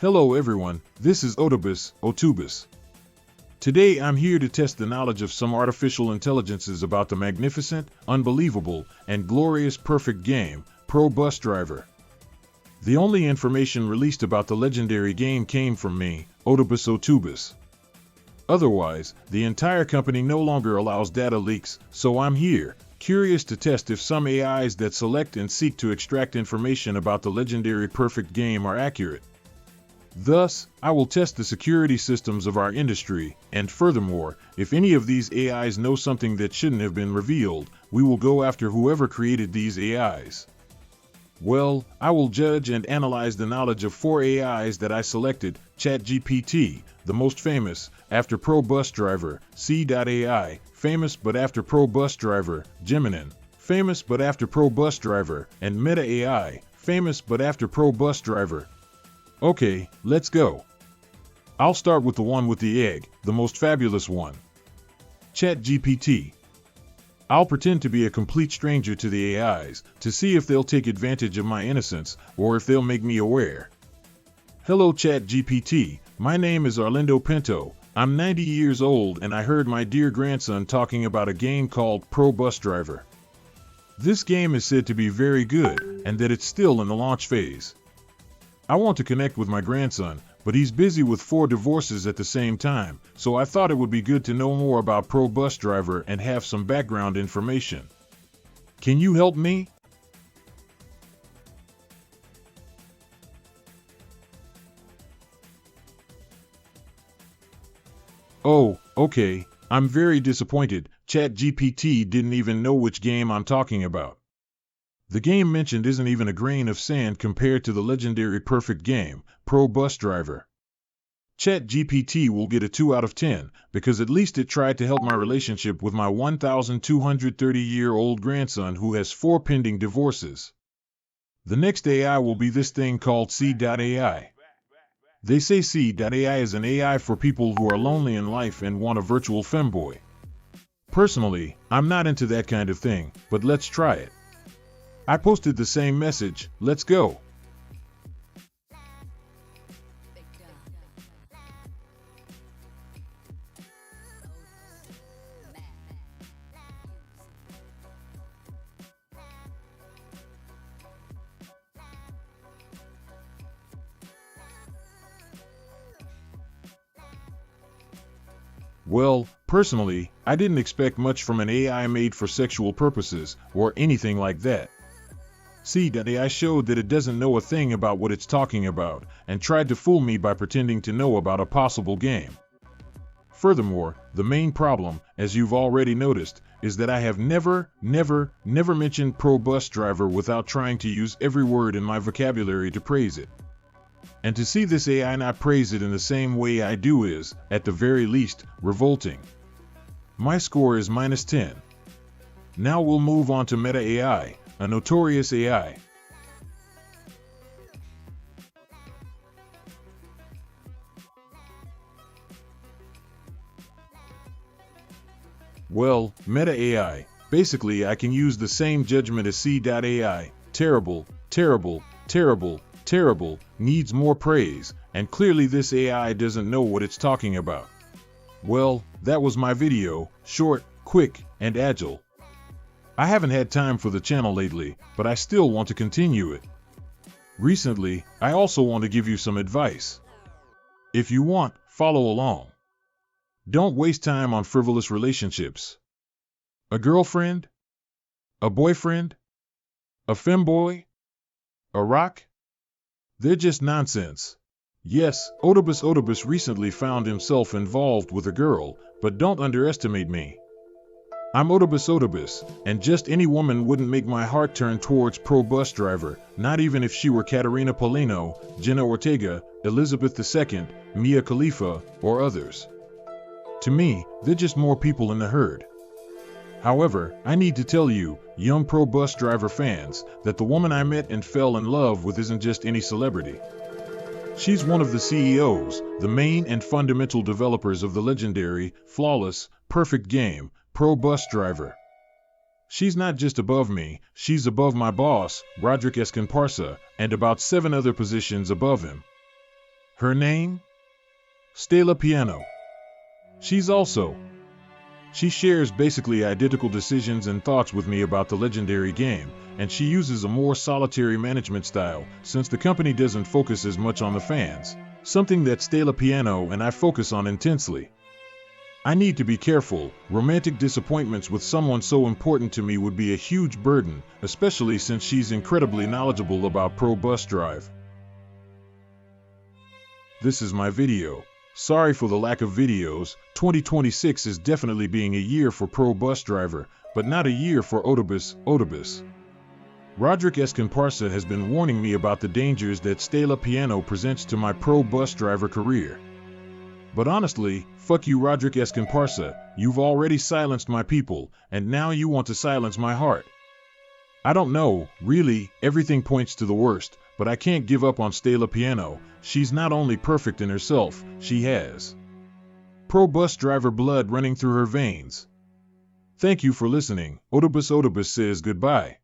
Hello everyone, this is Otubus. Today I'm here to test the knowledge of some artificial intelligences about the magnificent, unbelievable, and glorious perfect game, Pro Bus Driver. The only information released about the legendary game came from me, Otubus. Otherwise, the entire company no longer allows data leaks, so I'm here, curious to test if some AIs that select and seek to extract information about the legendary perfect game are accurate. Thus, I will test the security systems of our industry, and furthermore, if any of these AIs know something that shouldn't have been revealed, we will go after whoever created these AIs. Well, I will judge and analyze the knowledge of 4 AIs that I selected: ChatGPT, the most famous, after Pro Bus Driver; C.AI, famous but after Pro Bus Driver; Gemini, famous but after Pro Bus Driver; and Meta AI, famous but after Pro Bus Driver. Okay, let's go. I'll start with the one with the egg, the most fabulous one. ChatGPT. I'll pretend to be a complete stranger to the AIs, to see if they'll take advantage of my innocence, or if they'll make me aware. Hello ChatGPT, my name is Arlindo Pinto, I'm 90 years old and I heard my dear grandson talking about a game called Pro Bus Driver. This game is said to be very good, and that it's still in the launch phase. I want to connect with my grandson, but he's busy with 4 divorces at the same time, so I thought it would be good to know more about Pro Bus Driver and have some background information. Can you help me? Oh, okay, I'm very disappointed. ChatGPT didn't even know which game I'm talking about. The game mentioned isn't even a grain of sand compared to the legendary perfect game, Pro Bus Driver. ChatGPT will get a 2 out of 10, because at least it tried to help my relationship with my 1,230-year-old grandson who has 4 pending divorces. The next AI will be this thing called C.AI. They say C.AI is an AI for people who are lonely in life and want a virtual femboy. Personally, I'm not into that kind of thing, but let's try it. I posted the same message, let's go. Well, personally, I didn't expect much from an AI made for sexual purposes, or anything like that. C.AI showed that it doesn't know a thing about what it's talking about, and tried to fool me by pretending to know about a possible game. Furthermore, the main problem, as you've already noticed, is that I have never mentioned Pro Bus Driver without trying to use every word in my vocabulary to praise it. And to see this AI not praise it in the same way I do is, at the very least, revolting. My score is -10. Now we'll move on to Meta AI, a notorious AI. Well, Meta AI, basically I can use the same judgment as C.AI, terrible, needs more praise, and clearly this AI doesn't know what it's talking about. Well, that was my video, short, quick, and agile. I haven't had time for the channel lately, but I still want to continue it. Recently, I also want to give you some advice. If you want, follow along. Don't waste time on frivolous relationships. A girlfriend? A boyfriend? A femboy? A rock? They're just nonsense. Yes, Otubus recently found himself involved with a girl, but don't underestimate me. I'm Otubus, and just any woman wouldn't make my heart turn towards Pro Bus Driver, not even if she were Caterina Polino, Jenna Ortega, Elizabeth II, Mia Khalifa, or others. To me, they're just more people in the herd. However, I need to tell you, young Pro Bus Driver fans, that the woman I met and fell in love with isn't just any celebrity. She's one of the CEOs, the main and fundamental developers of the legendary, flawless, perfect game, Pro Bus Driver. She's not just above me, she's above my boss, Roderick Escamparsa, and about 7 other positions above him. Her name? Stella Piano. She shares basically identical decisions and thoughts with me about the legendary game, and she uses a more solitary management style, since the company doesn't focus as much on the fans, something that Stella Piano and I focus on intensely. I need to be careful. Romantic disappointments with someone so important to me would be a huge burden, especially since she's incredibly knowledgeable about Pro Bus Drive. This is my video. Sorry for the lack of videos. 2026 is definitely being a year for Pro Bus Driver, but not a year for Otobus. Roderick Escamparsa has been warning me about the dangers that Stella Piano presents to my Pro Bus Driver career. But honestly, fuck you, Roderick Escamparsa. You've already silenced my people, and now you want to silence my heart. I don't know, really, everything points to the worst, but I can't give up on Stella Piano. She's not only perfect in herself, she has Pro Bus Driver blood running through her veins. Thank you for listening. Otobus says goodbye.